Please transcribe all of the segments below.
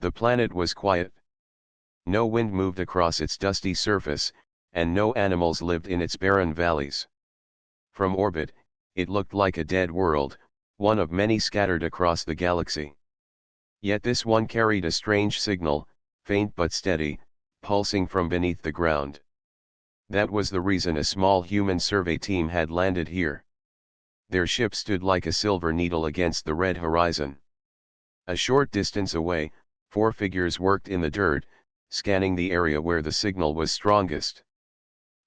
The planet was quiet. No wind moved across its dusty surface, and no animals lived in its barren valleys. From orbit, it looked like a dead world, one of many scattered across the galaxy. Yet this one carried a strange signal, faint but steady, pulsing from beneath the ground. That was the reason a small human survey team had landed here. Their ship stood like a silver needle against the red horizon. A short distance away, 4 figures worked in the dirt, scanning the area where the signal was strongest.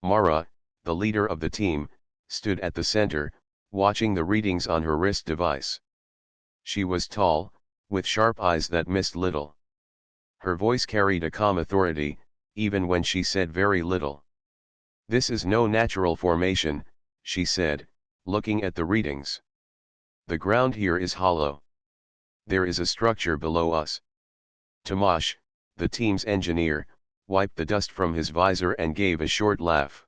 Mara, the leader of the team, stood at the center, watching the readings on her wrist device. She was tall, with sharp eyes that missed little. Her voice carried a calm authority, even when she said very little. "This is no natural formation," she said, looking at the readings. "The ground here is hollow. There is a structure below us." Tomasz, the team's engineer, wiped the dust from his visor and gave a short laugh.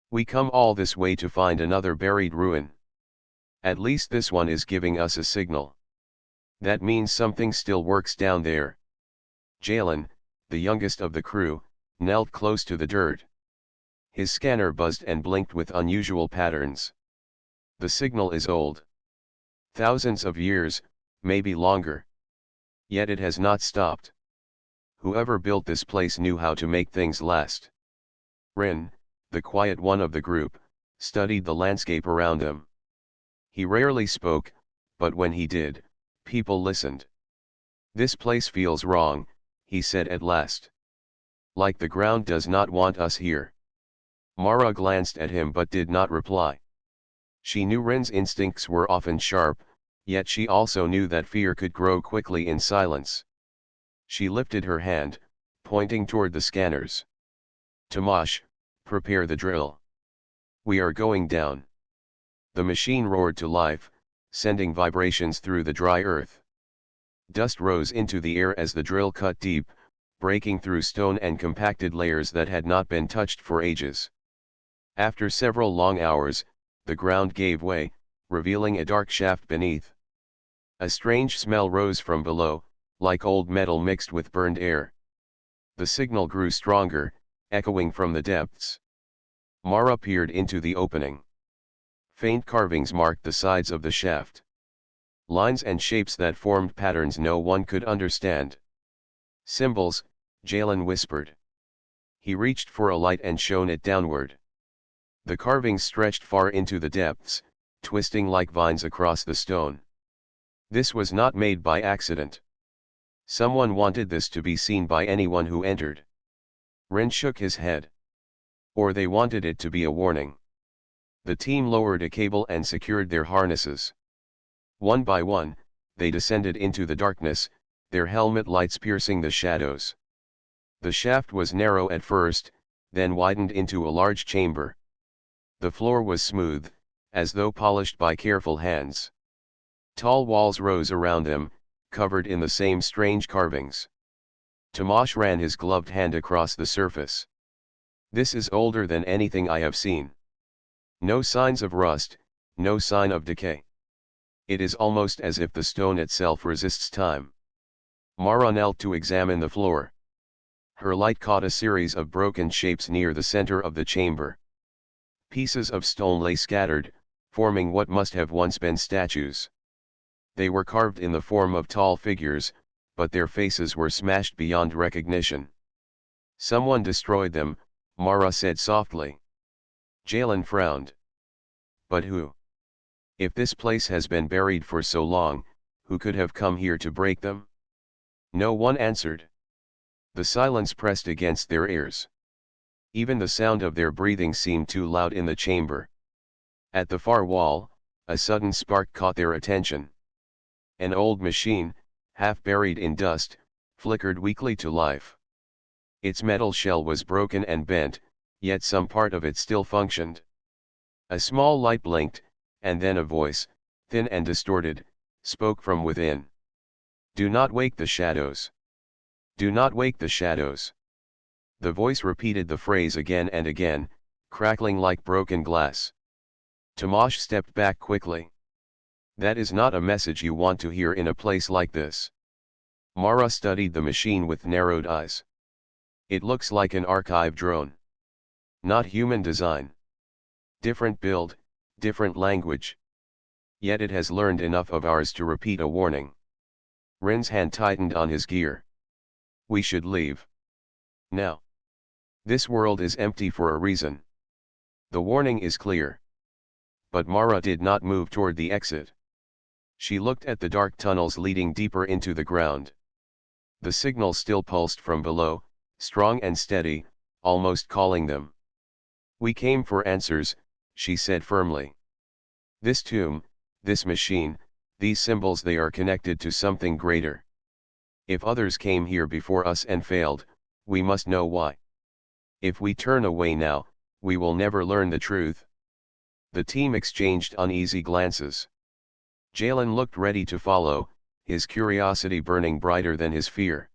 "We come all this way to find another buried ruin. At least this one is giving us a signal. That means something still works down there." Jalen, the youngest of the crew, knelt close to the dirt. His scanner buzzed and blinked with unusual patterns. "The signal is old. Thousands of years, maybe longer. Yet it has not stopped. Whoever built this place knew how to make things last." Rin, the quiet one of the group, studied the landscape around him. He rarely spoke, but when he did, people listened. "This place feels wrong," he said at last. "Like the ground does not want us here." Mara glanced at him but did not reply. She knew Rin's instincts were often sharp, yet she also knew that fear could grow quickly in silence. She lifted her hand, pointing toward the scanners. "Tomasz, prepare the drill. We are going down." The machine roared to life, sending vibrations through the dry earth. Dust rose into the air as the drill cut deep, breaking through stone and compacted layers that had not been touched for ages. After several long hours, the ground gave way, revealing a dark shaft beneath. A strange smell rose from below, like old metal mixed with burned air. The signal grew stronger, echoing from the depths. Mara peered into the opening. Faint carvings marked the sides of the shaft. Lines and shapes that formed patterns no one could understand. "Symbols," Jalen whispered. He reached for a light and shone it downward. The carvings stretched far into the depths, twisting like vines across the stone. This was not made by accident. Someone wanted this to be seen by anyone who entered. Rin shook his head. Or they wanted it to be a warning. The team lowered a cable and secured their harnesses. One by one, they descended into the darkness, their helmet lights piercing the shadows. The shaft was narrow at first, then widened into a large chamber. The floor was smooth, as though polished by careful hands. Tall walls rose around them, covered in the same strange carvings. Tomasz ran his gloved hand across the surface. "This is older than anything I have seen. No signs of rust, no sign of decay. It is almost as if the stone itself resists time." Mara knelt to examine the floor. Her light caught a series of broken shapes near the center of the chamber. Pieces of stone lay scattered, forming what must have once been statues. They were carved in the form of tall figures, but their faces were smashed beyond recognition. "Someone destroyed them," Mara said softly. Jalen frowned. "But who? If this place has been buried for so long, who could have come here to break them?" No one answered. The silence pressed against their ears. Even the sound of their breathing seemed too loud in the chamber. At the far wall, a sudden spark caught their attention. An old machine, half buried in dust, flickered weakly to life. Its metal shell was broken and bent, yet some part of it still functioned. A small light blinked, and then a voice, thin and distorted, spoke from within. "Do not wake the shadows. Do not wake the shadows." The voice repeated the phrase again and again, crackling like broken glass. Tomasz stepped back quickly. "That is not a message you want to hear in a place like this." Mara studied the machine with narrowed eyes. It looks like an archive drone. Not human design. Different build, different language. Yet it has learned enough of ours to repeat a warning. Rin's hand tightened on his gear. We should leave. Now. This world is empty for a reason. The warning is clear. But Mara did not move toward the exit. She looked at the dark tunnels leading deeper into the ground. The signal still pulsed from below, strong and steady, almost calling them. We came for answers, she said firmly. This tomb, this machine, these symbols, they are connected to something greater. If others came here before us and failed, we must know why. If we turn away now, we will never learn the truth. The team exchanged uneasy glances. Jalen looked ready to follow, his curiosity burning brighter than his fear.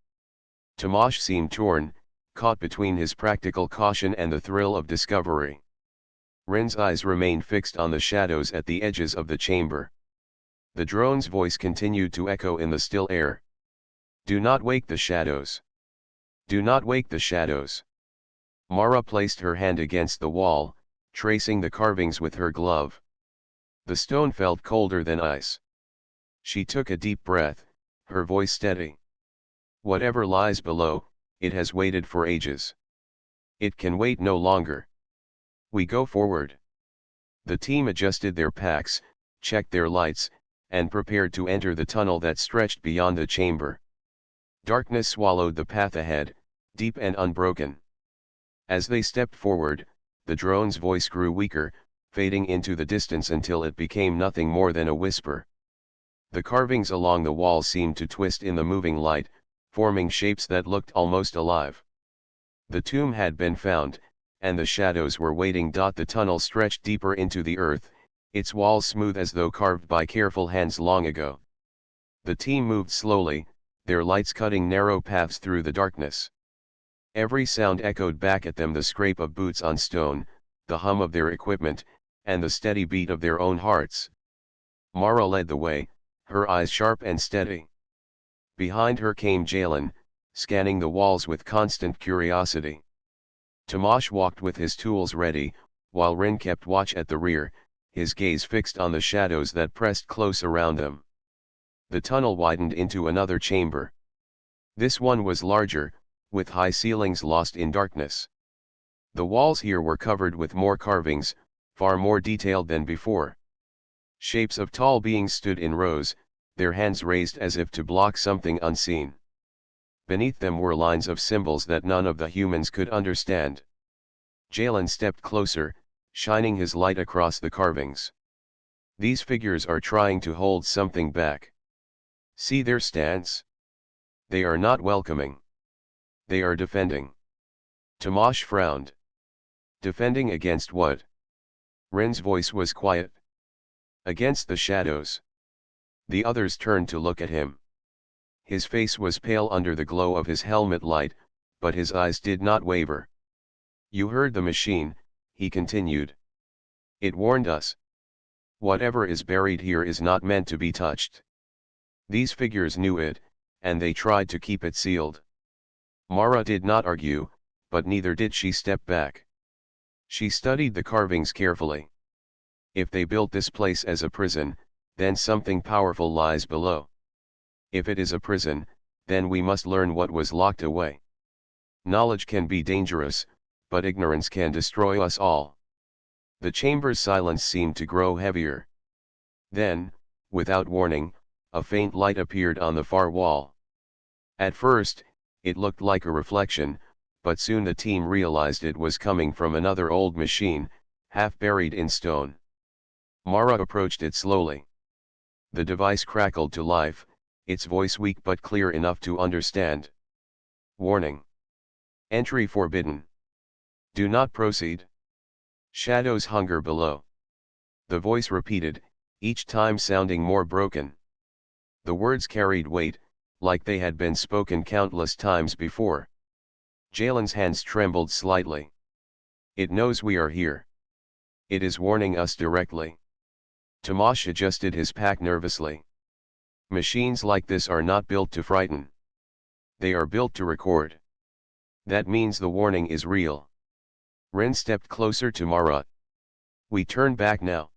Tomasz seemed torn, caught between his practical caution and the thrill of discovery. Rin's eyes remained fixed on the shadows at the edges of the chamber. The drone's voice continued to echo in the still air. Do not wake the shadows. Do not wake the shadows. Mara placed her hand against the wall, tracing the carvings with her glove. The stone felt colder than ice. She took a deep breath, her voice steady. Whatever lies below, it has waited for ages. It can wait no longer. We go forward. The team adjusted their packs, checked their lights, and prepared to enter the tunnel that stretched beyond the chamber. Darkness swallowed the path ahead, deep and unbroken. As they stepped forward, the drone's voice grew weaker, fading into the distance until it became nothing more than a whisper. The carvings along the wall seemed to twist in the moving light, forming shapes that looked almost alive. The tomb had been found, and the shadows were waiting. The tunnel stretched deeper into the earth, its walls smooth as though carved by careful hands long ago. The team moved slowly, their lights cutting narrow paths through the darkness. Every sound echoed back at them: the scrape of boots on stone, the hum of their equipment, and the steady beat of their own hearts. Mara led the way, her eyes sharp and steady. Behind her came Jalen, scanning the walls with constant curiosity. Tomasz walked with his tools ready, while Rin kept watch at the rear, his gaze fixed on the shadows that pressed close around them. The tunnel widened into another chamber. This one was larger, with high ceilings lost in darkness. The walls here were covered with more carvings, far more detailed than before. Shapes of tall beings stood in rows, their hands raised as if to block something unseen. Beneath them were lines of symbols that none of the humans could understand. Jalen stepped closer, shining his light across the carvings. These figures are trying to hold something back. See their stance? They are not welcoming. They are defending. Tomasz frowned. Defending against what? Rin's voice was quiet. Against the shadows. The others turned to look at him. His face was pale under the glow of his helmet light, but his eyes did not waver. You heard the machine, he continued. It warned us. Whatever is buried here is not meant to be touched. These figures knew it, and they tried to keep it sealed. Mara did not argue, but neither did she step back. She studied the carvings carefully. If they built this place as a prison, then something powerful lies below. If it is a prison, then we must learn what was locked away. Knowledge can be dangerous, but ignorance can destroy us all. The chamber's silence seemed to grow heavier. Then, without warning, a faint light appeared on the far wall. At first, it looked like a reflection, but soon the team realized it was coming from another old machine, half buried in stone. Mara approached it slowly. The device crackled to life, its voice weak but clear enough to understand. Warning. Entry forbidden. Do not proceed. Shadows hunger below. The voice repeated, each time sounding more broken. The words carried weight, like they had been spoken countless times before. Jalen's hands trembled slightly. It knows we are here. It is warning us directly. Tomasz adjusted his pack nervously. Machines like this are not built to frighten. They are built to record. That means the warning is real. Ren stepped closer to Mara. We turn back now.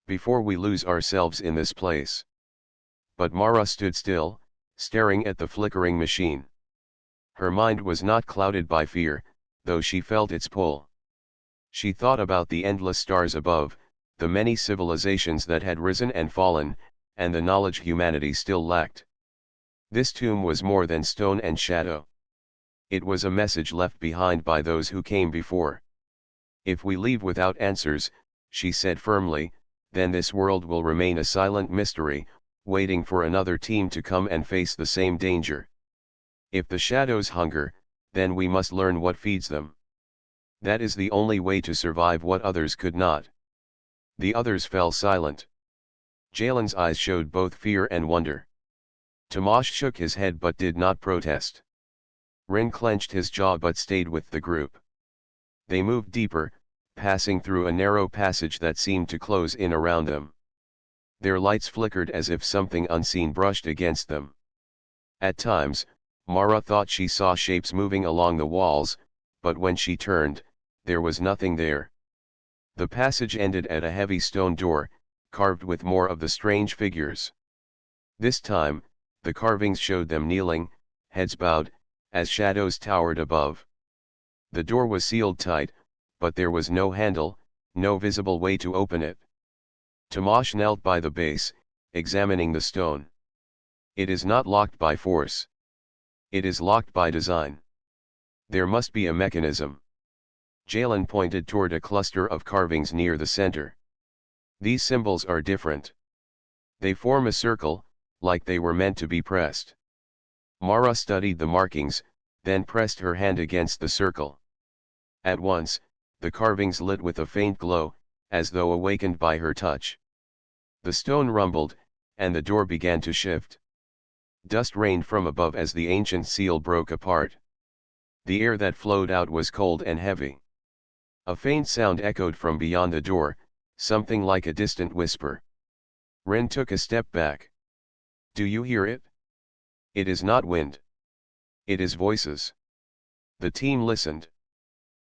Before we lose ourselves in this place. But Mara stood still, staring at the flickering machine. Her mind was not clouded by fear, though she felt its pull. She thought about the endless stars above, the many civilizations that had risen and fallen, and the knowledge humanity still lacked. This tomb was more than stone and shadow. It was a message left behind by those who came before. If we leave without answers, she said firmly, then this world will remain a silent mystery, waiting for another team to come and face the same danger. If the shadows hunger, then we must learn what feeds them. That is the only way to survive what others could not. The others fell silent. Jalen's eyes showed both fear and wonder. Tomasz shook his head but did not protest. Ren clenched his jaw but stayed with the group. They moved deeper, passing through a narrow passage that seemed to close in around them. Their lights flickered as if something unseen brushed against them. At times, Mara thought she saw shapes moving along the walls, but when she turned, there was nothing there. The passage ended at a heavy stone door, carved with more of the strange figures. This time, the carvings showed them kneeling, heads bowed, as shadows towered above. The door was sealed tight, but there was no handle, no visible way to open it. Tomasz knelt by the base, examining the stone. It is not locked by force. It is locked by design. There must be a mechanism. Jalen pointed toward a cluster of carvings near the center. These symbols are different. They form a circle, like they were meant to be pressed. Mara studied the markings, then pressed her hand against the circle. At once, the carvings lit with a faint glow, as though awakened by her touch. The stone rumbled, and the door began to shift. Dust rained from above as the ancient seal broke apart. The air that flowed out was cold and heavy. A faint sound echoed from beyond the door, something like a distant whisper. Ren took a step back. Do you hear it? It is not wind. It is voices. The team listened.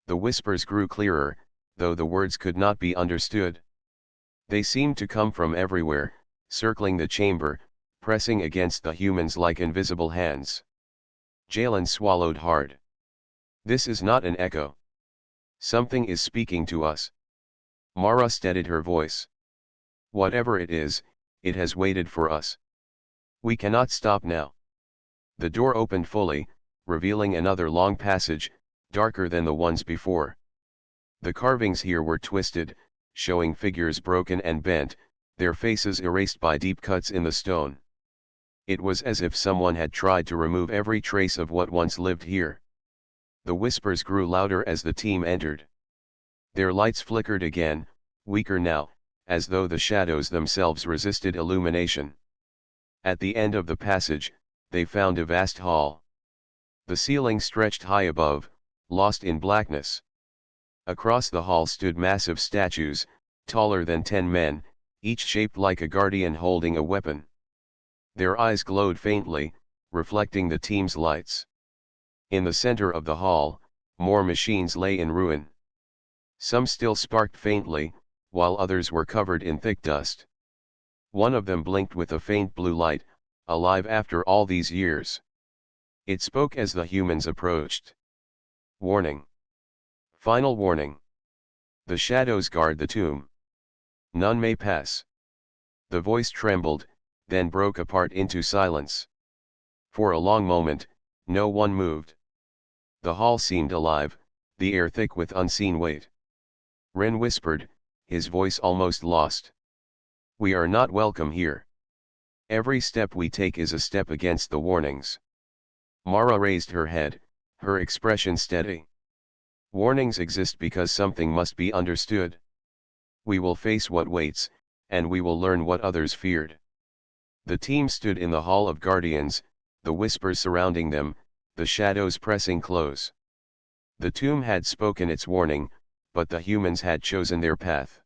The whispers grew clearer, though the words could not be understood. They seemed to come from everywhere, circling the chamber, pressing against the humans like invisible hands. Jalen swallowed hard. This is not an echo. Something is speaking to us. Mara steadied her voice. Whatever it is, it has waited for us. We cannot stop now. The door opened fully, revealing another long passage, darker than the ones before. The carvings here were twisted, showing figures broken and bent, their faces erased by deep cuts in the stone. It was as if someone had tried to remove every trace of what once lived here. The whispers grew louder as the team entered. Their lights flickered again, weaker now, as though the shadows themselves resisted illumination. At the end of the passage, they found a vast hall. The ceiling stretched high above, lost in blackness. Across the hall stood massive statues, taller than 10 men, each shaped like a guardian holding a weapon. Their eyes glowed faintly, reflecting the team's lights. In the center of the hall, more machines lay in ruin. Some still sparked faintly, while others were covered in thick dust. One of them blinked with a faint blue light, alive after all these years. It spoke as the humans approached. Warning. Final warning. The shadows guard the tomb. None may pass. The voice trembled, then broke apart into silence. For a long moment, no one moved. The hall seemed alive, the air thick with unseen weight. Ren whispered, his voice almost lost. We are not welcome here. Every step we take is a step against the warnings. Mara raised her head, her expression steady. Warnings exist because something must be understood. We will face what waits, and we will learn what others feared. The team stood in the Hall of Guardians, the whispers surrounding them, the shadows pressing close. The tomb had spoken its warning, but the humans had chosen their path.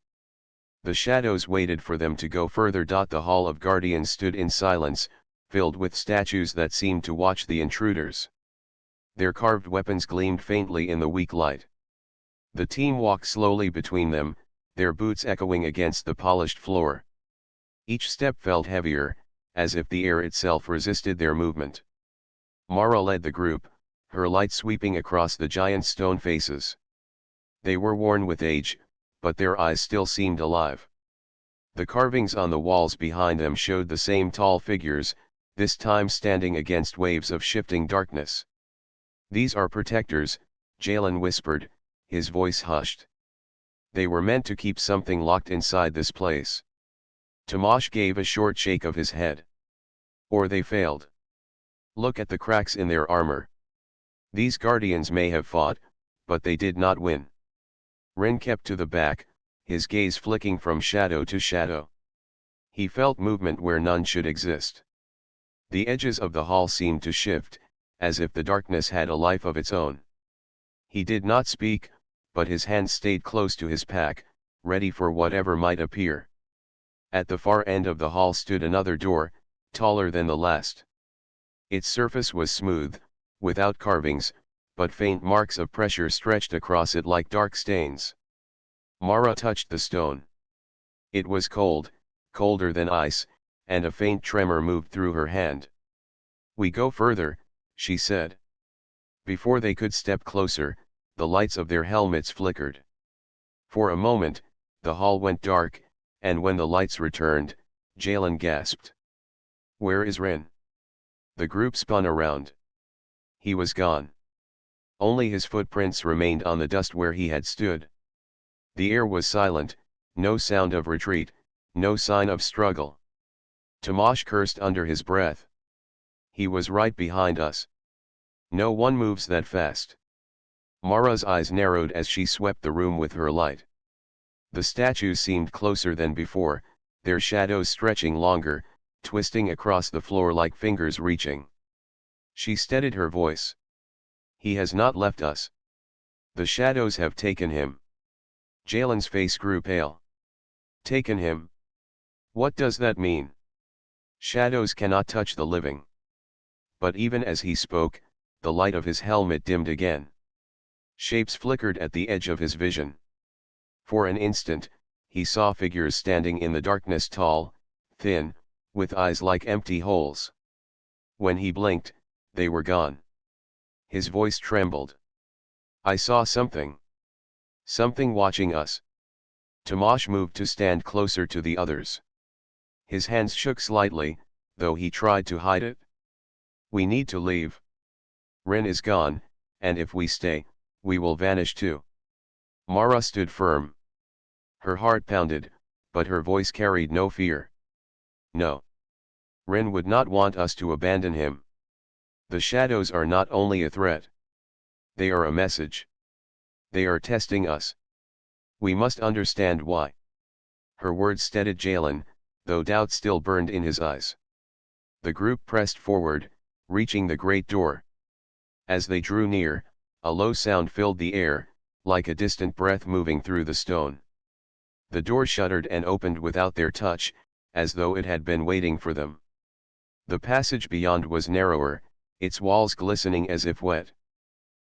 The shadows waited for them to go further. The Hall of Guardians stood in silence, filled with statues that seemed to watch the intruders. Their carved weapons gleamed faintly in the weak light. The team walked slowly between them, their boots echoing against the polished floor. Each step felt heavier, as if the air itself resisted their movement. Mara led the group, her light sweeping across the giant stone faces. They were worn with age, but their eyes still seemed alive. The carvings on the walls behind them showed the same tall figures, this time standing against waves of shifting darkness. "These are protectors," Jalen whispered, his voice hushed. "They were meant to keep something locked inside this place." Tomasz gave a short shake of his head. "Or they failed. Look at the cracks in their armor. These guardians may have fought, but they did not win." Ren kept to the back, his gaze flicking from shadow to shadow. He felt movement where none should exist. The edges of the hall seemed to shift, as if the darkness had a life of its own. He did not speak, but his hand stayed close to his pack, ready for whatever might appear. At the far end of the hall stood another door, taller than the last. Its surface was smooth, without carvings, but faint marks of pressure stretched across it like dark stains. Mara touched the stone. It was cold, colder than ice, and a faint tremor moved through her hand. "We go further," she said. Before they could step closer, the lights of their helmets flickered. For a moment, the hall went dark, and when the lights returned, Jalen gasped. "Where is Ren?" The group spun around. He was gone. Only his footprints remained on the dust where he had stood. The air was silent, no sound of retreat, no sign of struggle. Tomasz cursed under his breath. He was right behind us. No one moves that fast. Mara's eyes narrowed as she swept the room with her light. The statues seemed closer than before, their shadows stretching longer, twisting across the floor like fingers reaching. She steadied her voice. "He has not left us. The shadows have taken him." Jalen's face grew pale. "Taken him? What does that mean?" "Shadows cannot touch the living." But even as he spoke, the light of his helmet dimmed again. Shapes flickered at the edge of his vision. For an instant, he saw figures standing in the darkness, tall, thin, with eyes like empty holes. When he blinked, they were gone. His voice trembled. "I saw something. Something watching us." Tomasz moved to stand closer to the others. His hands shook slightly, though he tried to hide it. "We need to leave. Ren is gone, and if we stay, we will vanish too." Mara stood firm. Her heart pounded, but her voice carried no fear. "No. Ren would not want us to abandon him. The shadows are not only a threat. They are a message. They are testing us. We must understand why." Her words steadied Jalen, though doubt still burned in his eyes. The group pressed forward, reaching the great door. As they drew near, a low sound filled the air, like a distant breath moving through the stone. The door shuddered and opened without their touch, as though it had been waiting for them. The passage beyond was narrower, its walls glistening as if wet.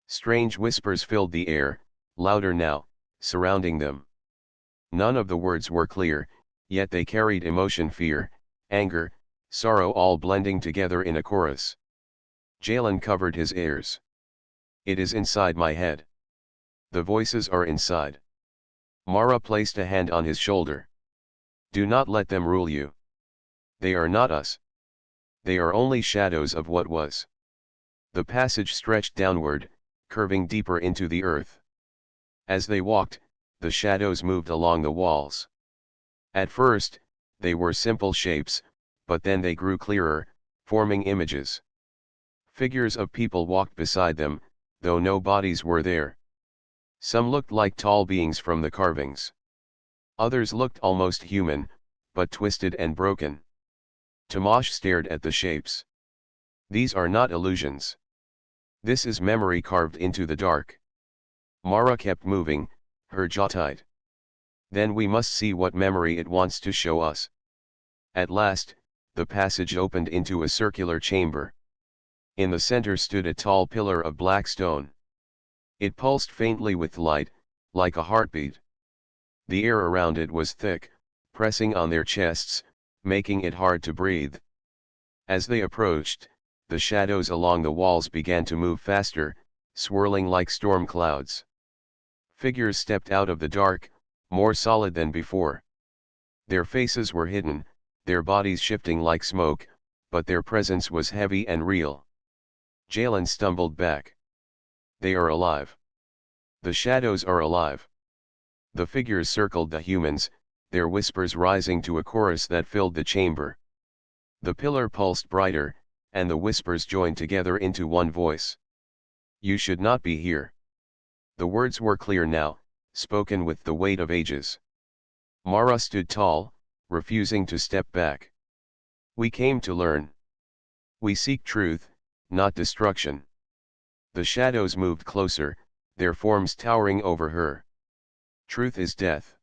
Strange whispers filled the air, louder now, surrounding them. None of the words were clear, yet they carried emotion: fear, anger, sorrow, all blending together in a chorus. Jalen covered his ears. "It is inside my head. The voices are inside." Mara placed a hand on his shoulder. "Do not let them rule you. They are not us. They are only shadows of what was." The passage stretched downward, curving deeper into the earth. As they walked, the shadows moved along the walls. At first, they were simple shapes, but then they grew clearer, forming images. Figures of people walked beside them, though no bodies were there. Some looked like tall beings from the carvings. Others looked almost human, but twisted and broken. Tomasz stared at the shapes. "These are not illusions. This is memory carved into the dark." Mara kept moving, her jaw tight. "Then we must see what memory it wants to show us." At last, the passage opened into a circular chamber. In the center stood a tall pillar of black stone. It pulsed faintly with light, like a heartbeat. The air around it was thick, pressing on their chests, making it hard to breathe. As they approached, the shadows along the walls began to move faster, swirling like storm clouds. Figures stepped out of the dark, more solid than before. Their faces were hidden, their bodies shifting like smoke, but their presence was heavy and real. Jalen stumbled back. They are alive. The shadows are alive. The figures circled the humans, their whispers rising to a chorus that filled the chamber. The pillar pulsed brighter, and the whispers joined together into one voice. You should not be here. The words were clear now, spoken with the weight of ages. Mara stood tall, refusing to step back. We came to learn. We seek truth, not destruction. The shadows moved closer, their forms towering over her. Truth is death.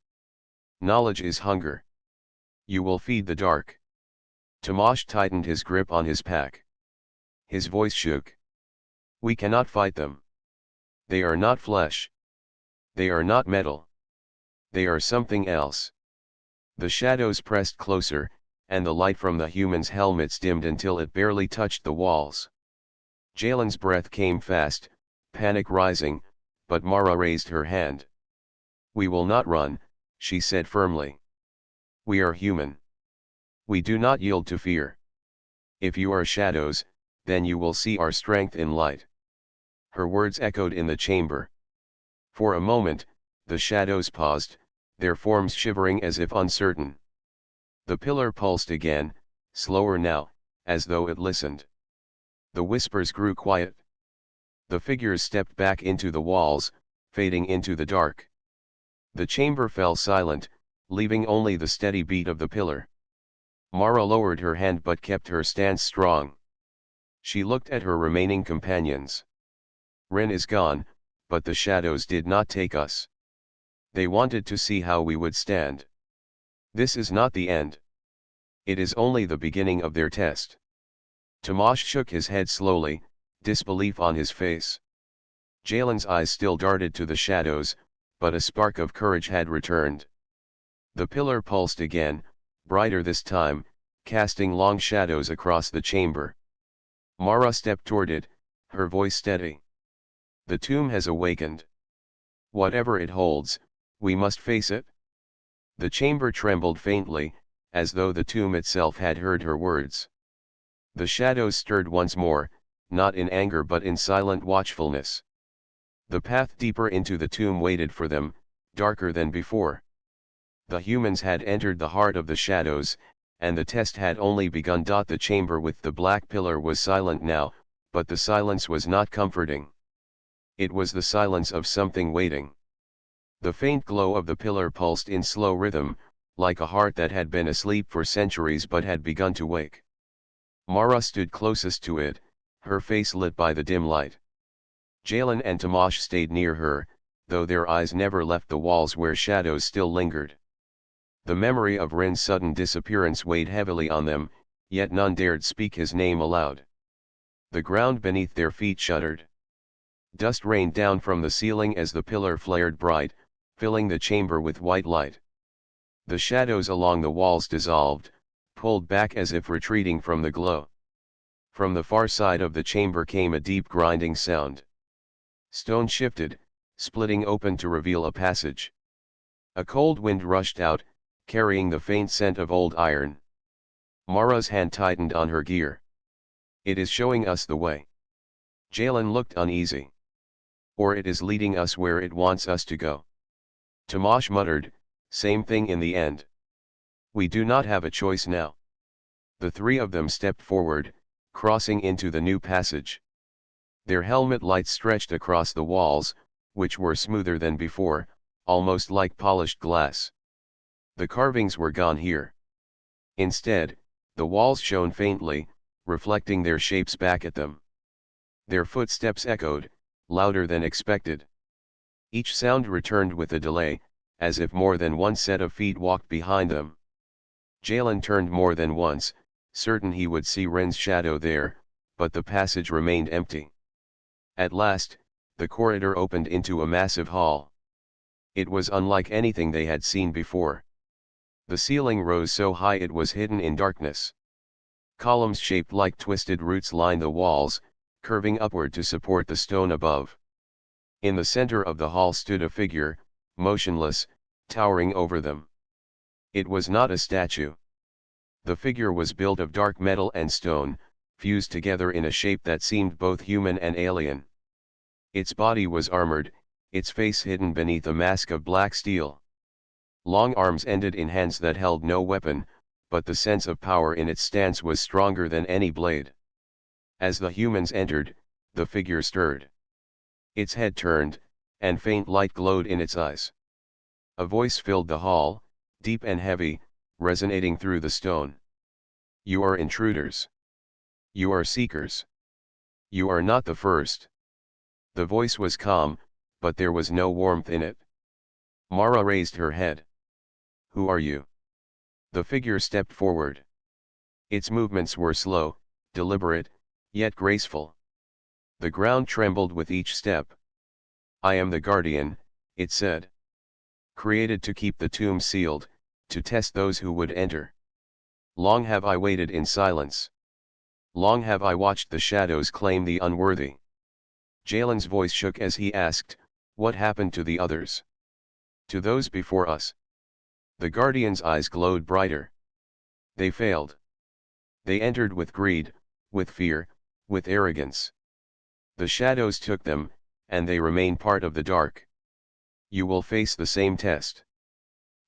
Knowledge is hunger. You will feed the dark. Tomasz tightened his grip on his pack. His voice shook. We cannot fight them. They are not flesh. They are not metal. They are something else. The shadows pressed closer, and the light from the humans' helmets dimmed until it barely touched the walls. Jalen's breath came fast, panic rising, but Mara raised her hand. We will not run, she said firmly. We are human. We do not yield to fear. If you are shadows, then you will see our strength in light. Her words echoed in the chamber. For a moment, the shadows paused, their forms shivering as if uncertain. The pillar pulsed again, slower now, as though it listened. The whispers grew quiet. The figures stepped back into the walls, fading into the dark. The chamber fell silent, leaving only the steady beat of the pillar. Mara lowered her hand but kept her stance strong. She looked at her remaining companions. Ren is gone, but the shadows did not take us. They wanted to see how we would stand. This is not the end. It is only the beginning of their test. Tomasz shook his head slowly, disbelief on his face. Jalen's eyes still darted to the shadows, but a spark of courage had returned. The pillar pulsed again, brighter this time, casting long shadows across the chamber. Mara stepped toward it, her voice steady. The tomb has awakened. Whatever it holds, we must face it. The chamber trembled faintly, as though the tomb itself had heard her words. The shadows stirred once more, not in anger but in silent watchfulness. The path deeper into the tomb waited for them, darker than before. The humans had entered the heart of the shadows, and the test had only begun. The chamber with the black pillar was silent now, but the silence was not comforting. It was the silence of something waiting. The faint glow of the pillar pulsed in slow rhythm, like a heart that had been asleep for centuries but had begun to wake. Mara stood closest to it, her face lit by the dim light. Jalen and Tomasz stayed near her, though their eyes never left the walls where shadows still lingered. The memory of Ren's sudden disappearance weighed heavily on them, yet none dared speak his name aloud. The ground beneath their feet shuddered. Dust rained down from the ceiling as the pillar flared bright, filling the chamber with white light. The shadows along the walls dissolved, pulled back as if retreating from the glow. From the far side of the chamber came a deep grinding sound. Stone shifted, splitting open to reveal a passage. A cold wind rushed out, carrying the faint scent of old iron. Mara's hand tightened on her gear. It is showing us the way. Jalen looked uneasy. Or it is leading us where it wants us to go. Tomasz muttered, same thing in the end. We do not have a choice now. The three of them stepped forward, crossing into the new passage. Their helmet lights stretched across the walls, which were smoother than before, almost like polished glass. The carvings were gone here. Instead, the walls shone faintly, reflecting their shapes back at them. Their footsteps echoed, louder than expected. Each sound returned with a delay, as if more than one set of feet walked behind them. Jalen turned more than once, certain he would see Ren's shadow there, but the passage remained empty. At last, the corridor opened into a massive hall. It was unlike anything they had seen before. The ceiling rose so high it was hidden in darkness. Columns shaped like twisted roots lined the walls, curving upward to support the stone above. In the center of the hall stood a figure, motionless, towering over them. It was not a statue. The figure was built of dark metal and stone, fused together in a shape that seemed both human and alien. Its body was armored, its face hidden beneath a mask of black steel. Long arms ended in hands that held no weapon, but the sense of power in its stance was stronger than any blade. As the humans entered, the figure stirred. Its head turned, and faint light glowed in its eyes. A voice filled the hall, deep and heavy, resonating through the stone. You are intruders. You are seekers. You are not the first. The voice was calm, but there was no warmth in it. Mara raised her head. Who are you? The figure stepped forward. Its movements were slow, deliberate, yet graceful. The ground trembled with each step. I am the guardian, it said. Created to keep the tomb sealed, to test those who would enter. Long have I waited in silence. Long have I watched the shadows claim the unworthy. Jalen's voice shook as he asked, what happened to the others? To those before us? The guardian's eyes glowed brighter. They failed. They entered with greed, with fear, with arrogance. The shadows took them, and they remain part of the dark. You will face the same test.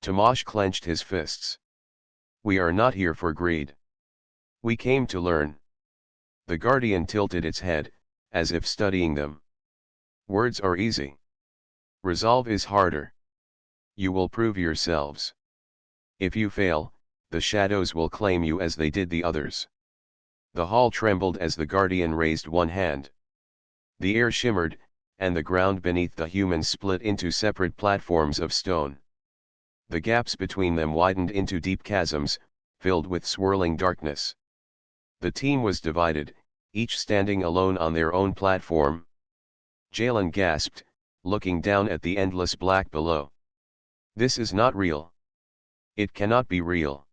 Tomasz clenched his fists. We are not here for greed. We came to learn. The guardian tilted its head, as if studying them. Words are easy. Resolve is harder. You will prove yourselves. If you fail, the shadows will claim you as they did the others. The hall trembled as the guardian raised one hand. The air shimmered, and the ground beneath the humans split into separate platforms of stone. The gaps between them widened into deep chasms, filled with swirling darkness. The team was divided, each standing alone on their own platform. Jalen gasped, looking down at the endless black below. This is not real. It cannot be real.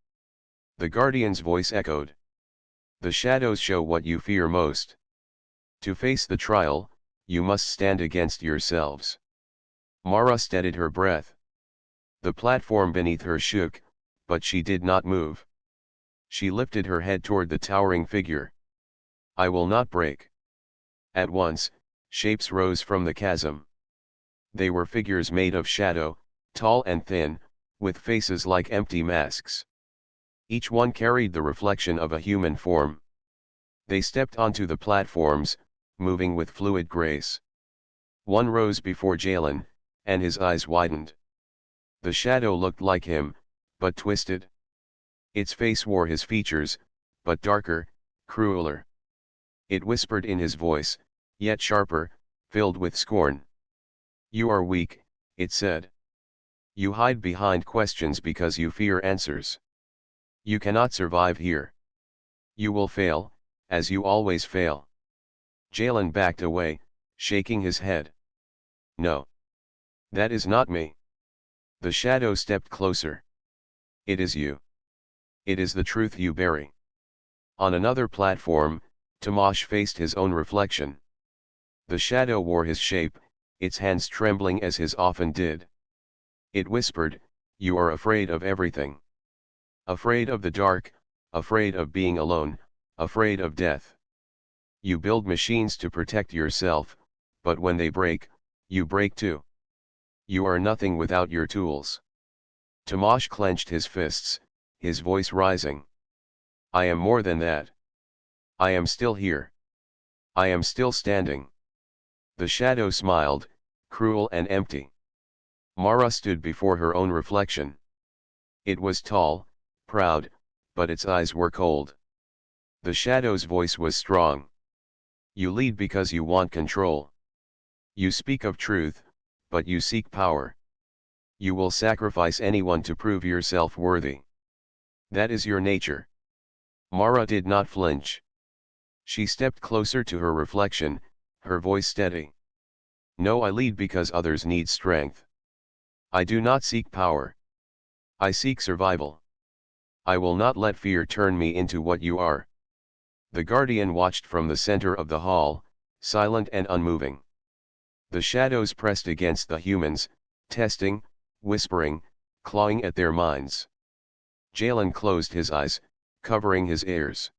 The guardian's voice echoed. The shadows show what you fear most. To face the trial, you must stand against yourselves. Mara steadied her breath. The platform beneath her shook, but she did not move. She lifted her head toward the towering figure. I will not break. At once, shapes rose from the chasm. They were figures made of shadow, tall and thin, with faces like empty masks. Each one carried the reflection of a human form. They stepped onto the platforms, moving with fluid grace. One rose before Jalen, and his eyes widened. The shadow looked like him, but twisted. Its face wore his features, but darker, crueler. It whispered in his voice, yet sharper, filled with scorn. You are weak, it said. You hide behind questions because you fear answers. You cannot survive here. You will fail, as you always fail. Jalen backed away, shaking his head. No. That is not me. The shadow stepped closer. It is you. It is the truth you bury. On another platform, Tomasz faced his own reflection. The shadow wore his shape, its hands trembling as his often did. It whispered, you are afraid of everything. Afraid of the dark, afraid of being alone, afraid of death. You build machines to protect yourself, but when they break, you break too. You are nothing without your tools. Tomasz clenched his fists, his voice rising. I am more than that. I am still here. I am still standing. The shadow smiled, cruel and empty. Mara stood before her own reflection. It was tall, proud, but its eyes were cold. The shadow's voice was strong. You lead because you want control. You speak of truth, but you seek power. You will sacrifice anyone to prove yourself worthy. That is your nature. Mara did not flinch. She stepped closer to her reflection, her voice steady. No, I lead because others need strength. I do not seek power. I seek survival. I will not let fear turn me into what you are. The guardian watched from the center of the hall, silent and unmoving. The shadows pressed against the humans, testing, whispering, clawing at their minds. Jalen closed his eyes, covering his ears.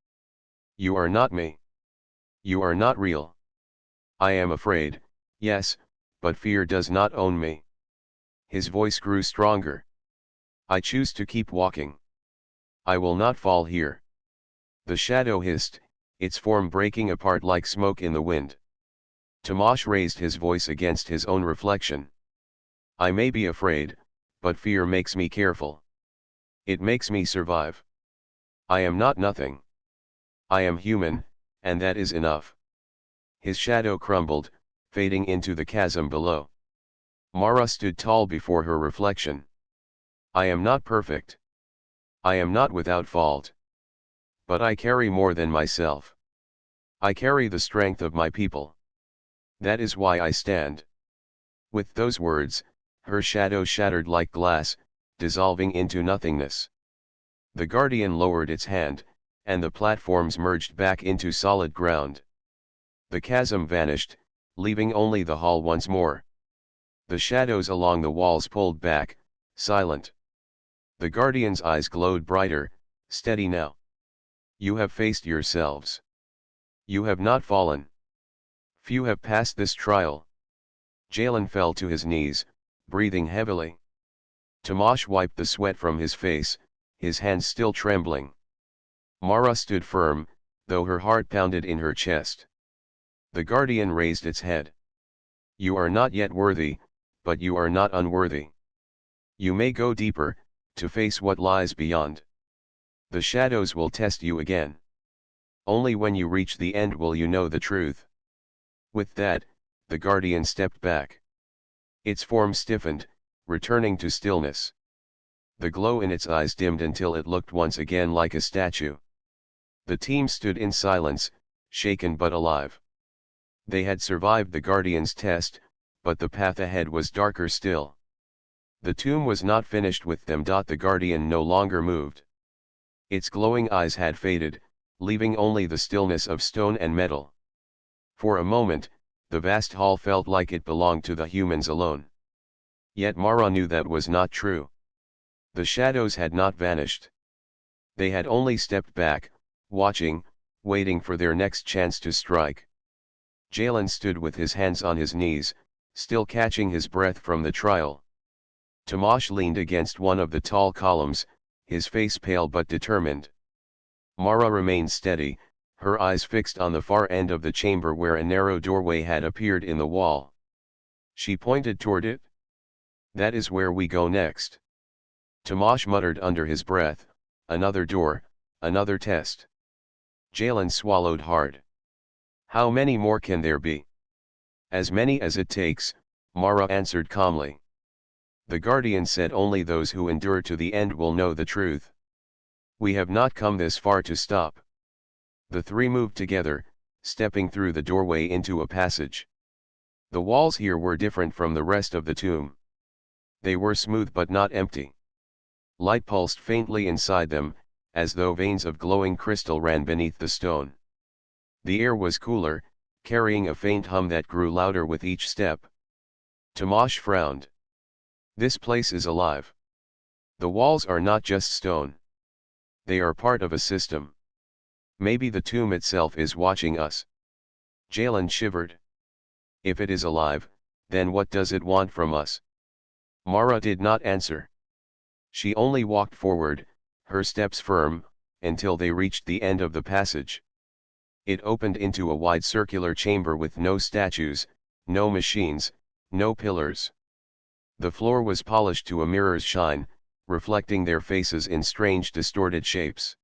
You are not me. You are not real. I am afraid, yes, but fear does not own me. His voice grew stronger. I choose to keep walking. I will not fall here. The shadow hissed, its form breaking apart like smoke in the wind. Tomasz raised his voice against his own reflection. I may be afraid, but fear makes me careful. It makes me survive. I am not nothing. I am human, and that is enough. His shadow crumbled, fading into the chasm below. Mara stood tall before her reflection. I am not perfect. I am not without fault. But I carry more than myself. I carry the strength of my people. That is why I stand. With those words, her shadow shattered like glass, dissolving into nothingness. The guardian lowered its hand, and the platforms merged back into solid ground. The chasm vanished, leaving only the hall once more. The shadows along the walls pulled back, silent. The guardian's eyes glowed brighter, steady now. You have faced yourselves. You have not fallen. Few have passed this trial. Jalen fell to his knees, breathing heavily. Tomasz wiped the sweat from his face, his hands still trembling. Mara stood firm, though her heart pounded in her chest. The guardian raised its head. You are not yet worthy, but you are not unworthy. You may go deeper, to face what lies beyond. The shadows will test you again. Only when you reach the end will you know the truth. With that, the guardian stepped back. Its form stiffened, returning to stillness. The glow in its eyes dimmed until it looked once again like a statue. The team stood in silence, shaken but alive. They had survived the guardian's test, but the path ahead was darker still. The tomb was not finished with them. The guardian no longer moved. Its glowing eyes had faded, leaving only the stillness of stone and metal. For a moment, the vast hall felt like it belonged to the humans alone. Yet Mara knew that was not true. The shadows had not vanished. They had only stepped back, watching, waiting for their next chance to strike. Jalen stood with his hands on his knees, still catching his breath from the trial. Tomasz leaned against one of the tall columns, his face pale but determined. Mara remained steady, her eyes fixed on the far end of the chamber where a narrow doorway had appeared in the wall. She pointed toward it. That is where we go next. Tomasz muttered under his breath, another door, another test. Jalen swallowed hard. How many more can there be? As many as it takes, Mara answered calmly. The guardian said only those who endure to the end will know the truth. We have not come this far to stop. The three moved together, stepping through the doorway into a passage. The walls here were different from the rest of the tomb. They were smooth but not empty. Light pulsed faintly inside them, as though veins of glowing crystal ran beneath the stone. The air was cooler, carrying a faint hum that grew louder with each step. Tomasz frowned. This place is alive. The walls are not just stone. They are part of a system. Maybe the tomb itself is watching us. Jalen shivered. If it is alive, then what does it want from us? Mara did not answer. She only walked forward, her steps firm, until they reached the end of the passage. It opened into a wide circular chamber with no statues, no machines, no pillars. The floor was polished to a mirror's shine, reflecting their faces in strange distorted shapes.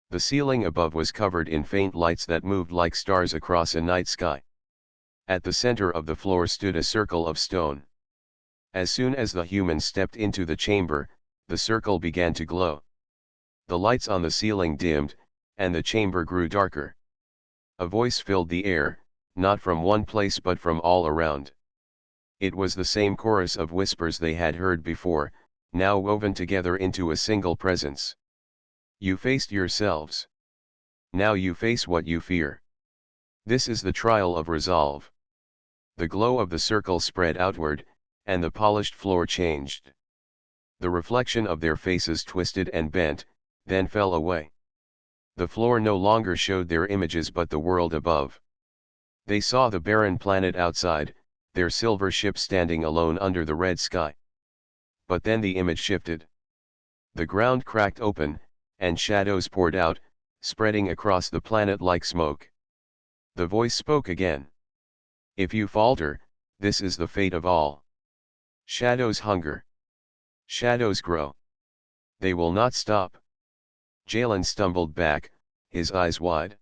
The ceiling above was covered in faint lights that moved like stars across a night sky. At the center of the floor stood a circle of stone. As soon as the humans stepped into the chamber, the circle began to glow. The lights on the ceiling dimmed, and the chamber grew darker. A voice filled the air, not from one place but from all around. It was the same chorus of whispers they had heard before, now woven together into a single presence. You faced yourselves. Now you face what you fear. This is the trial of resolve. The glow of the circle spread outward, and the polished floor changed. The reflection of their faces twisted and bent, then fell away. The floor no longer showed their images but the world above. They saw the barren planet outside, their silver ship standing alone under the red sky. But then the image shifted. The ground cracked open, and shadows poured out, spreading across the planet like smoke. The voice spoke again. If you falter, this is the fate of all. Shadows hunger. Shadows grow. They will not stop. Jalen stumbled back, his eyes wide.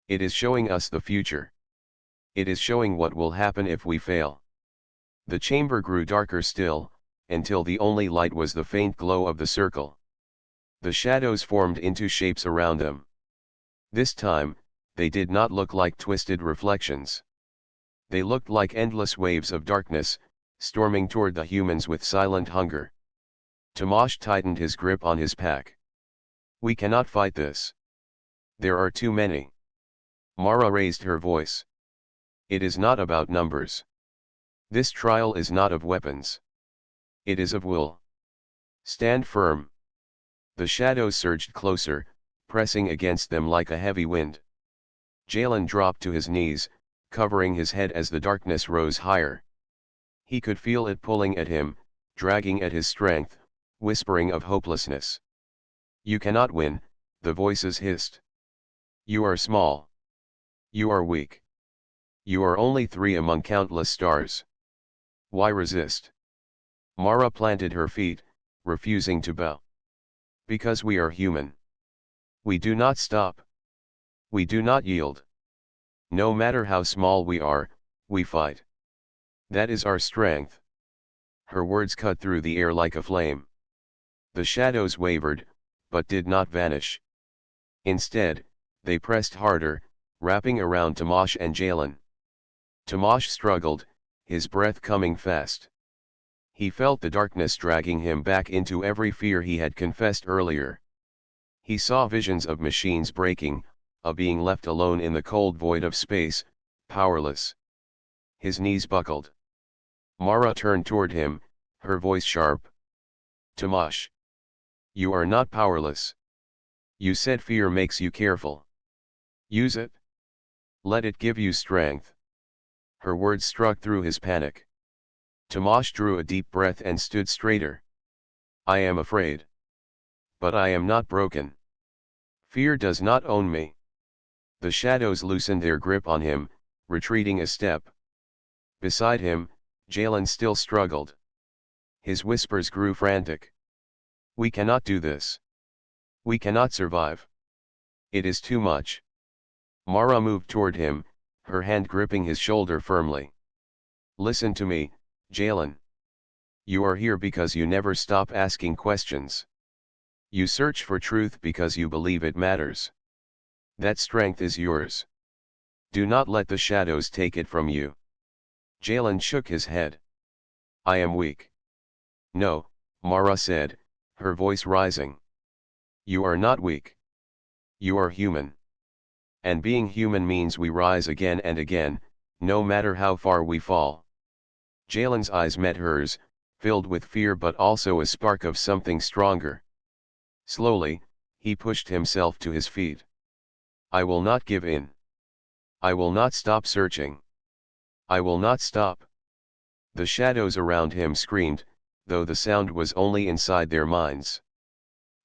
It is showing us the future. It is showing what will happen if we fail. The chamber grew darker still, until the only light was the faint glow of the circle. The shadows formed into shapes around them. This time, they did not look like twisted reflections. They looked like endless waves of darkness, storming toward the humans with silent hunger. Tomasz tightened his grip on his pack. We cannot fight this. There are too many. Mara raised her voice. It is not about numbers. This trial is not of weapons. It is of will. Stand firm. The shadows surged closer, pressing against them like a heavy wind. Jalen dropped to his knees, covering his head as the darkness rose higher. He could feel it pulling at him, dragging at his strength, whispering of hopelessness. You cannot win, the voices hissed. You are small. You are weak. You are only three among countless stars. Why resist? Mara planted her feet, refusing to bow. Because we are human. We do not stop. We do not yield. No matter how small we are, we fight. That is our strength. Her words cut through the air like a flame. The shadows wavered, but did not vanish. Instead, they pressed harder, wrapping around Tomasz and Jalen. Tomasz struggled, his breath coming fast. He felt the darkness dragging him back into every fear he had confessed earlier. He saw visions of machines breaking, of being left alone in the cold void of space, powerless. His knees buckled. Mara turned toward him, her voice sharp. Tomasz. You are not powerless. You said fear makes you careful. Use it. Let it give you strength. Her words struck through his panic. Tomasz drew a deep breath and stood straighter. I am afraid. But I am not broken. Fear does not own me. The shadows loosened their grip on him, retreating a step. Beside him, Jalen still struggled. His whispers grew frantic. We cannot do this. We cannot survive. It is too much. Mara moved toward him, her hand gripping his shoulder firmly. Listen to me, Jalen. You are here because you never stop asking questions. You search for truth because you believe it matters. That strength is yours. Do not let the shadows take it from you. Jalen shook his head. I am weak. No, Mara said, her voice rising. You are not weak. You are human. And being human means we rise again and again, no matter how far we fall. Jalen's eyes met hers, filled with fear but also a spark of something stronger. Slowly, he pushed himself to his feet. I will not give in. I will not stop searching. I will not stop. The shadows around him screamed, though the sound was only inside their minds.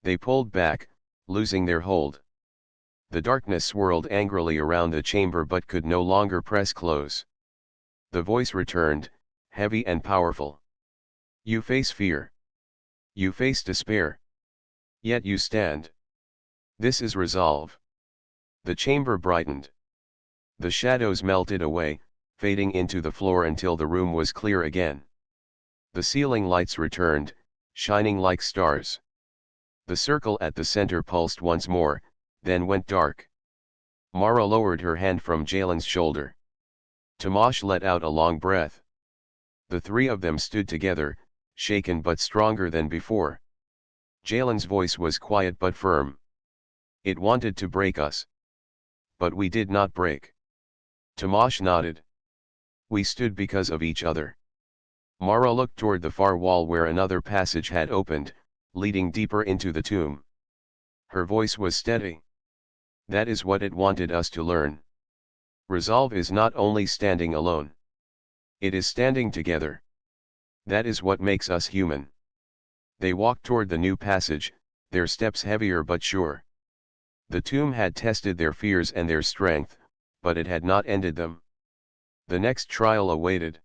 They pulled back, losing their hold. The darkness swirled angrily around the chamber but could no longer press close. The voice returned, heavy and powerful. You face fear. You face despair. Yet you stand. This is resolve. The chamber brightened. The shadows melted away, fading into the floor until the room was clear again. The ceiling lights returned, shining like stars. The circle at the center pulsed once more, then went dark. Mara lowered her hand from Jalen's shoulder. Tomasz let out a long breath. The three of them stood together, shaken but stronger than before. Jalen's voice was quiet but firm. It wanted to break us. But we did not break. Tomasz nodded. We stood because of each other. Mara looked toward the far wall where another passage had opened, leading deeper into the tomb. Her voice was steady. That is what it wanted us to learn. Resolve is not only standing alone. It is standing together. That is what makes us human. They walked toward the new passage, their steps heavier but sure. The tomb had tested their fears and their strength, but it had not ended them. The next trial awaited.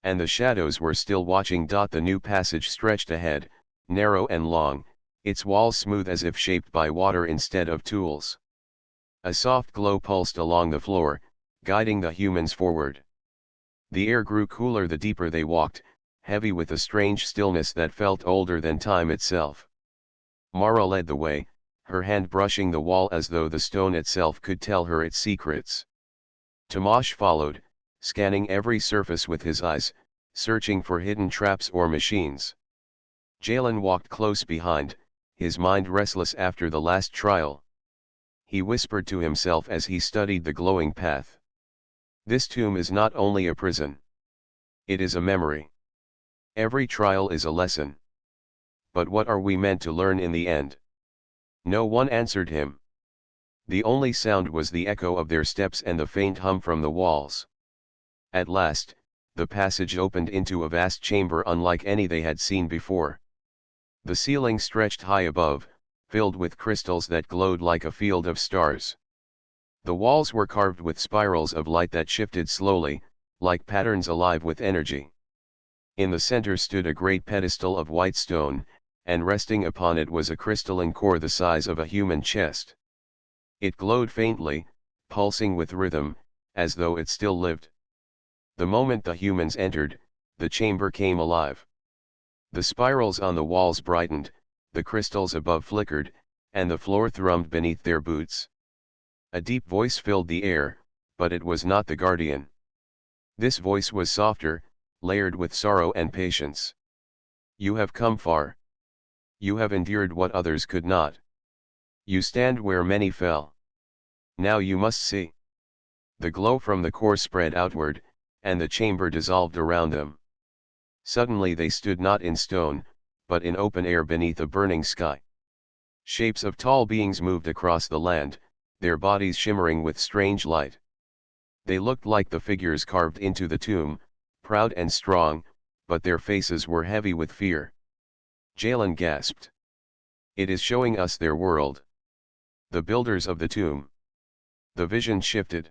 And the shadows were still watching. The new passage stretched ahead, narrow and long, its walls smooth as if shaped by water instead of tools. A soft glow pulsed along the floor, guiding the humans forward. The air grew cooler the deeper they walked, heavy with a strange stillness that felt older than time itself. Mara led the way, her hand brushing the wall as though the stone itself could tell her its secrets. Tomasz followed, scanning every surface with his eyes, searching for hidden traps or machines. Jalen walked close behind, his mind restless after the last trial. He whispered to himself as he studied the glowing path. This tomb is not only a prison. It is a memory. Every trial is a lesson. But what are we meant to learn in the end? No one answered him. The only sound was the echo of their steps and the faint hum from the walls. At last, the passage opened into a vast chamber unlike any they had seen before. The ceiling stretched high above, filled with crystals that glowed like a field of stars. The walls were carved with spirals of light that shifted slowly, like patterns alive with energy. In the center stood a great pedestal of white stone, and resting upon it was a crystalline core the size of a human chest. It glowed faintly, pulsing with rhythm, as though it still lived. The moment the humans entered, the chamber came alive. The spirals on the walls brightened, the crystals above flickered, and the floor thrummed beneath their boots. A deep voice filled the air, but it was not the guardian. This voice was softer, layered with sorrow and patience. You have come far. You have endured what others could not. You stand where many fell. Now you must see. The glow from the core spread outward, and the chamber dissolved around them. Suddenly they stood not in stone, but in open air beneath a burning sky. Shapes of tall beings moved across the land, their bodies shimmering with strange light. They looked like the figures carved into the tomb, proud and strong, but their faces were heavy with fear. Jalen gasped. It is showing us their world. The builders of the tomb. The vision shifted.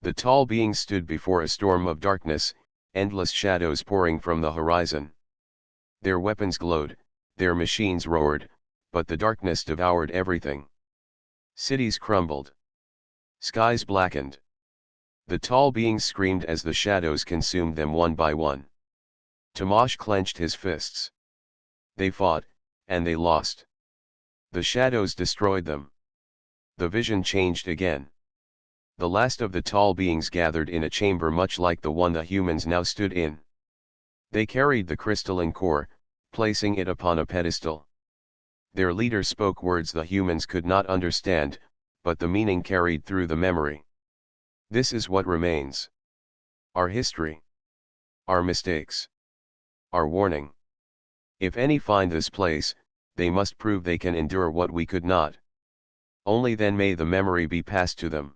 The tall beings stood before a storm of darkness, endless shadows pouring from the horizon. Their weapons glowed, their machines roared, but the darkness devoured everything. Cities crumbled. Skies blackened. The tall beings screamed as the shadows consumed them one by one. Tomasz clenched his fists. They fought, and they lost. The shadows destroyed them. The vision changed again. The last of the tall beings gathered in a chamber much like the one the humans now stood in. They carried the crystalline core, placing it upon a pedestal. Their leader spoke words the humans could not understand, but the meaning carried through the memory. This is what remains. Our history. Our mistakes. Our warning. If any find this place, they must prove they can endure what we could not. Only then may the memory be passed to them.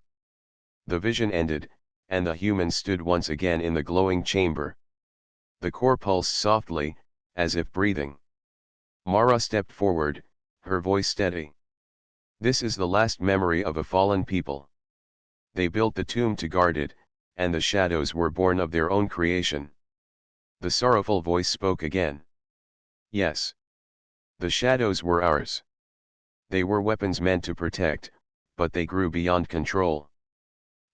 The vision ended, and the humans stood once again in the glowing chamber. The core pulsed softly, as if breathing. Mara stepped forward, her voice steady. This is the last memory of a fallen people. They built the tomb to guard it, and the shadows were born of their own creation. The sorrowful voice spoke again. Yes. The shadows were ours. They were weapons meant to protect, but they grew beyond control.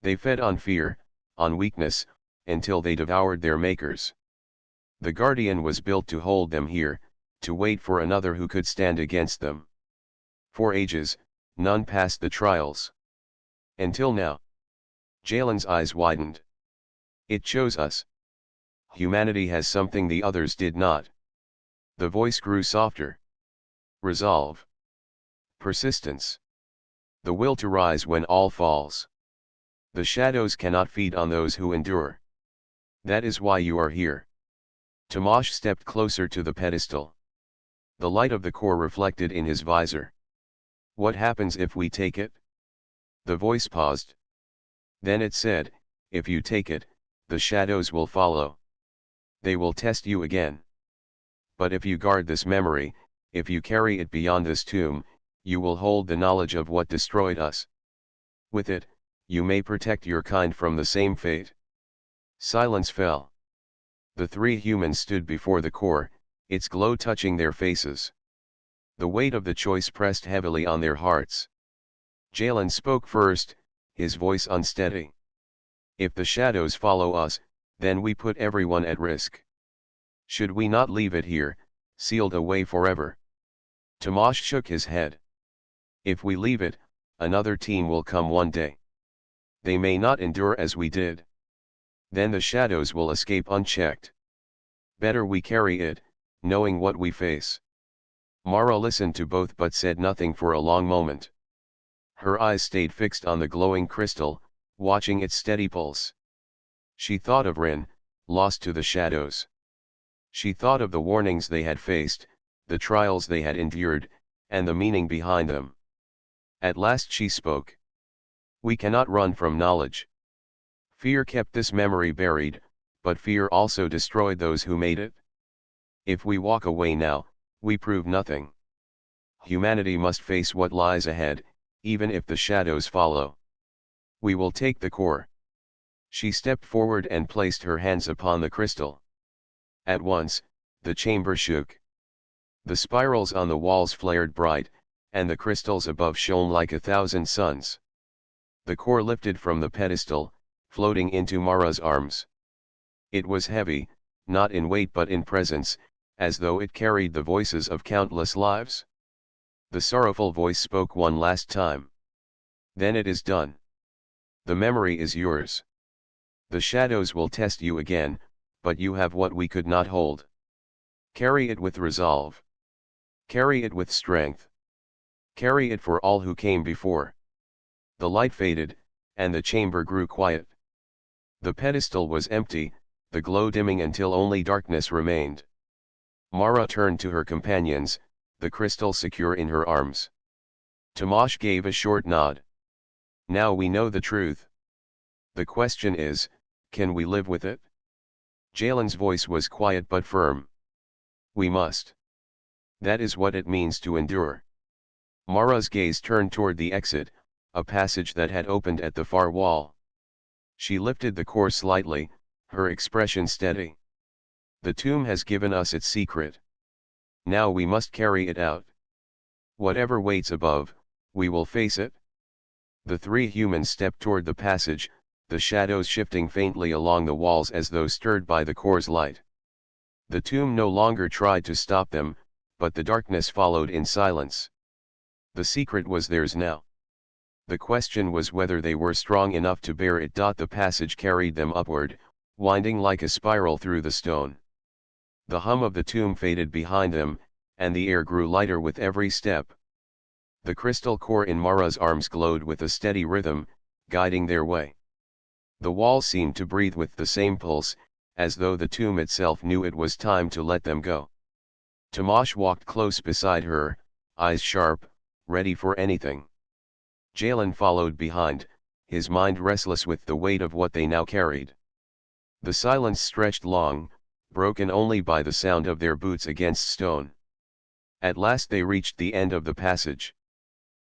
They fed on fear, on weakness, until they devoured their makers. The guardian was built to hold them here, to wait for another who could stand against them. For ages, none passed the trials. Until now. Jalen's eyes widened. It shows us. Humanity has something the others did not. The voice grew softer. Resolve. Persistence. The will to rise when all falls. The shadows cannot feed on those who endure. That is why you are here. Tomasz stepped closer to the pedestal. The light of the core reflected in his visor. What happens if we take it? The voice paused. Then it said, if you take it, the shadows will follow. They will test you again. But if you guard this memory, if you carry it beyond this tomb, you will hold the knowledge of what destroyed us. With it, you may protect your kind from the same fate. Silence fell. The three humans stood before the core, its glow touching their faces. The weight of the choice pressed heavily on their hearts. Jalen spoke first, his voice unsteady. If the shadows follow us, then we put everyone at risk. Should we not leave it here, sealed away forever? Tomasz shook his head. If we leave it, another team will come one day. They may not endure as we did. Then the shadows will escape unchecked. Better we carry it, knowing what we face. Mara listened to both but said nothing for a long moment. Her eyes stayed fixed on the glowing crystal, watching its steady pulse. She thought of Rin, lost to the shadows. She thought of the warnings they had faced, the trials they had endured, and the meaning behind them. At last she spoke. We cannot run from knowledge. Fear kept this memory buried, but fear also destroyed those who made it. If we walk away now, we prove nothing. Humanity must face what lies ahead, even if the shadows follow. We will take the core. She stepped forward and placed her hands upon the crystal. At once, the chamber shook. The spirals on the walls flared bright, and the crystals above shone like 1,000 suns. The core lifted from the pedestal, floating into Mara's arms. It was heavy, not in weight but in presence, as though it carried the voices of countless lives. The sorrowful voice spoke one last time. Then it is done. The memory is yours. The shadows will test you again, but you have what we could not hold. Carry it with resolve. Carry it with strength. Carry it for all who came before. The light faded, and the chamber grew quiet. The pedestal was empty, the glow dimming until only darkness remained. Mara turned to her companions, the crystal secure in her arms. Tomasz gave a short nod. Now we know the truth. The question is, can we live with it? Jalen's voice was quiet but firm. We must. That is what it means to endure. Mara's gaze turned toward the exit, a passage that had opened at the far wall. She lifted the core slightly, her expression steady. The tomb has given us its secret. Now we must carry it out. Whatever waits above, we will face it. The three humans stepped toward the passage, the shadows shifting faintly along the walls as though stirred by the core's light. The tomb no longer tried to stop them, but the darkness followed in silence. The secret was theirs now. The question was whether they were strong enough to bear it. The passage carried them upward, winding like a spiral through the stone. The hum of the tomb faded behind them, and the air grew lighter with every step. The crystal core in Mara's arms glowed with a steady rhythm, guiding their way. The walls seemed to breathe with the same pulse, as though the tomb itself knew it was time to let them go. Tomasz walked close beside her, eyes sharp, ready for anything. Jalen followed behind, his mind restless with the weight of what they now carried. The silence stretched long, broken only by the sound of their boots against stone. At last they reached the end of the passage.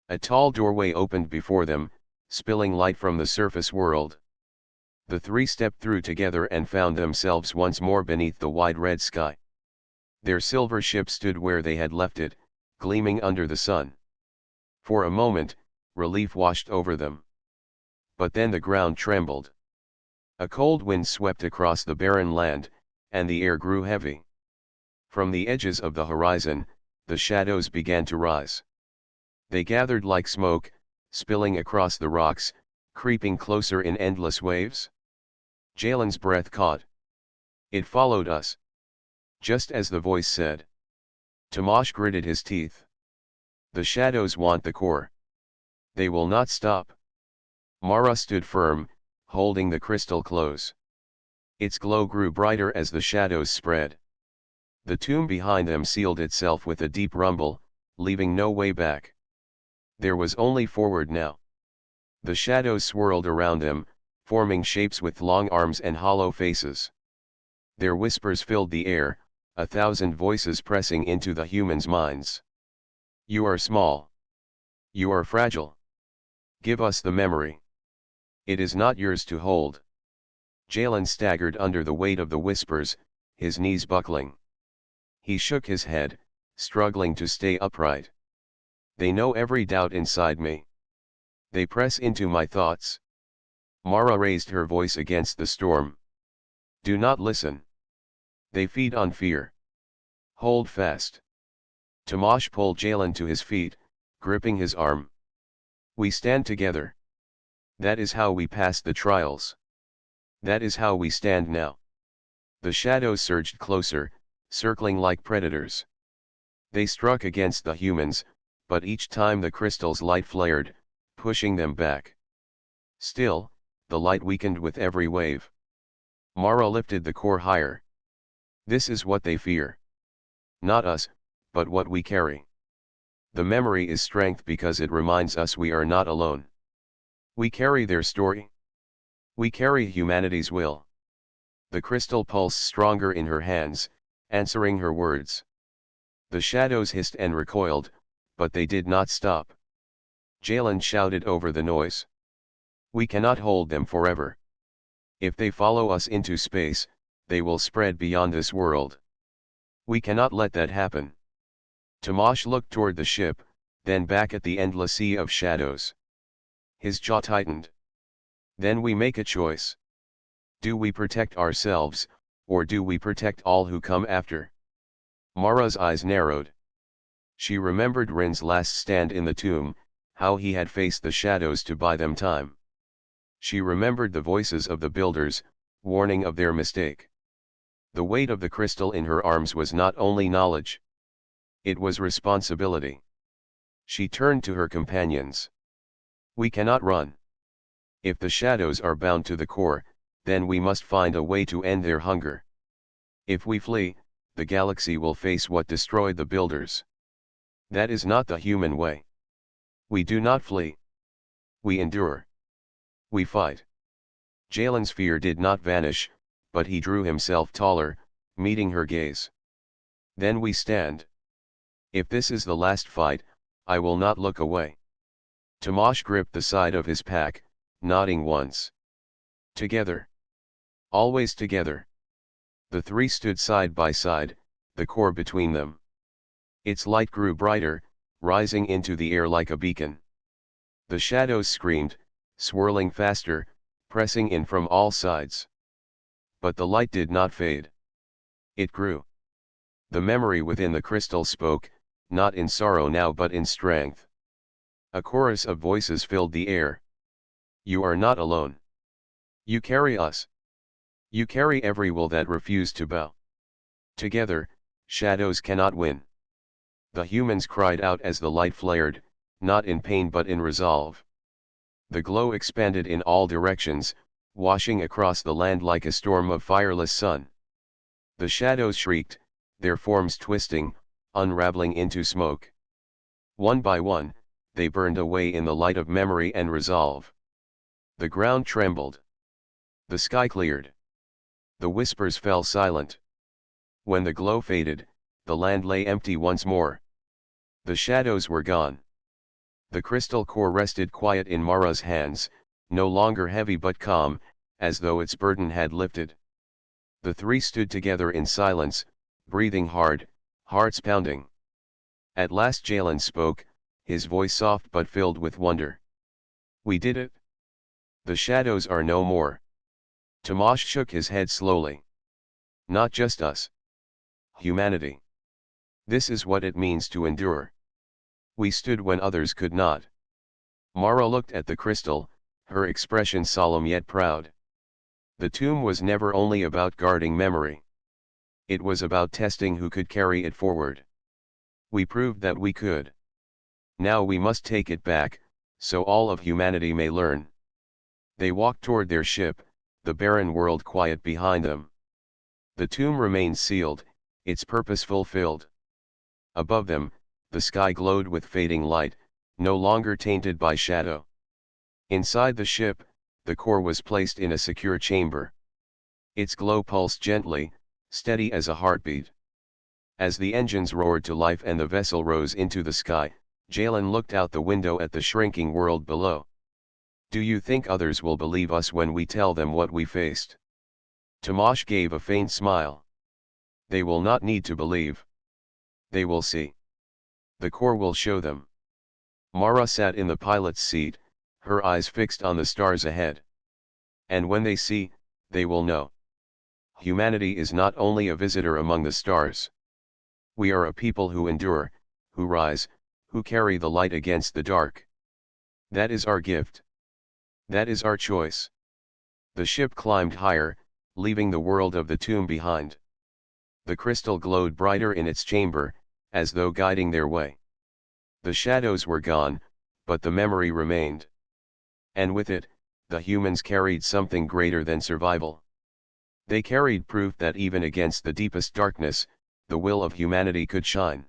A tall doorway opened before them, spilling light from the surface world. The three stepped through together and found themselves once more beneath the wide red sky. Their silver ship stood where they had left it, gleaming under the sun. For a moment, relief washed over them. But then the ground trembled. A cold wind swept across the barren land, and the air grew heavy. From the edges of the horizon, the shadows began to rise. They gathered like smoke, spilling across the rocks, creeping closer in endless waves. Jalen's breath caught. It followed us. Just as the voice said. Tomasz gritted his teeth. The shadows want the core. They will not stop. Mara stood firm, holding the crystal close. Its glow grew brighter as the shadows spread. The tomb behind them sealed itself with a deep rumble, leaving no way back. There was only forward now. The shadows swirled around them, forming shapes with long arms and hollow faces. Their whispers filled the air, 1,000 voices pressing into the humans' minds. You are small. You are fragile. Give us the memory. It is not yours to hold. Jalen staggered under the weight of the whispers, his knees buckling. He shook his head, struggling to stay upright. They know every doubt inside me. They press into my thoughts. Mara raised her voice against the storm. Do not listen. They feed on fear. Hold fast. Tomasz pulled Jalen to his feet, gripping his arm. We stand together. That is how we pass the trials. That is how we stand now. The shadows surged closer, circling like predators. They struck against the humans, but each time the crystal's light flared, pushing them back. Still, the light weakened with every wave. Mara lifted the core higher. This is what they fear. Not us, but what we carry. The memory is strength because it reminds us we are not alone. We carry their story. We carry humanity's will. The crystal pulsed stronger in her hands, answering her words. The shadows hissed and recoiled, but they did not stop. Jalen shouted over the noise. We cannot hold them forever. If they follow us into space, they will spread beyond this world. We cannot let that happen. Tomasz looked toward the ship, then back at the endless sea of shadows. His jaw tightened. Then we make a choice. Do we protect ourselves, or do we protect all who come after? Mara's eyes narrowed. She remembered Rin's last stand in the tomb, how he had faced the shadows to buy them time. She remembered the voices of the builders, warning of their mistake. The weight of the crystal in her arms was not only knowledge. It was responsibility. She turned to her companions. We cannot run. If the shadows are bound to the core, then we must find a way to end their hunger. If we flee, the galaxy will face what destroyed the builders. That is not the human way. We do not flee. We endure. We fight. Jalen's fear did not vanish, but he drew himself taller, meeting her gaze. Then we stand. If this is the last fight, I will not look away. Tomasz gripped the side of his pack, nodding once. Together. Always together. The three stood side by side, the core between them. Its light grew brighter, rising into the air like a beacon. The shadows screamed, swirling faster, pressing in from all sides. But the light did not fade. It grew. The memory within the crystal spoke, not in sorrow now but in strength. A chorus of voices filled the air. You are not alone. You carry us. You carry every will that refused to bow. Together, shadows cannot win. The humans cried out as the light flared, not in pain but in resolve. The glow expanded in all directions, washing across the land like a storm of fireless sun. The shadows shrieked, their forms twisting, unraveling into smoke. One by one, they burned away in the light of memory and resolve. The ground trembled. The sky cleared. The whispers fell silent. When the glow faded, the land lay empty once more. The shadows were gone. The crystal core rested quiet in Mara's hands, no longer heavy but calm, as though its burden had lifted. The three stood together in silence, breathing hard, hearts pounding. At last Jalen spoke, his voice soft but filled with wonder. We did it. The shadows are no more. Tomasz shook his head slowly. Not just us. Humanity. This is what it means to endure. We stood when others could not. Mara looked at the crystal, her expression solemn yet proud. The tomb was never only about guarding memory. It was about testing who could carry it forward. We proved that we could. Now we must take it back, so all of humanity may learn. They walked toward their ship, the barren world quiet behind them. The tomb remained sealed, its purpose fulfilled. Above them, the sky glowed with fading light, no longer tainted by shadow. Inside the ship, the core was placed in a secure chamber. Its glow pulsed gently, steady as a heartbeat. As the engines roared to life and the vessel rose into the sky, Jalen looked out the window at the shrinking world below. Do you think others will believe us when we tell them what we faced? Tomasz gave a faint smile. They will not need to believe. They will see. The core will show them. Mara sat in the pilot's seat, her eyes fixed on the stars ahead. And when they see, they will know. Humanity is not only a visitor among the stars. We are a people who endure, who rise, who carry the light against the dark. That is our gift. That is our choice. The ship climbed higher, leaving the world of the tomb behind. The crystal glowed brighter in its chamber, as though guiding their way. The shadows were gone, but the memory remained. And with it, the humans carried something greater than survival. They carried proof that even against the deepest darkness, the will of humanity could shine.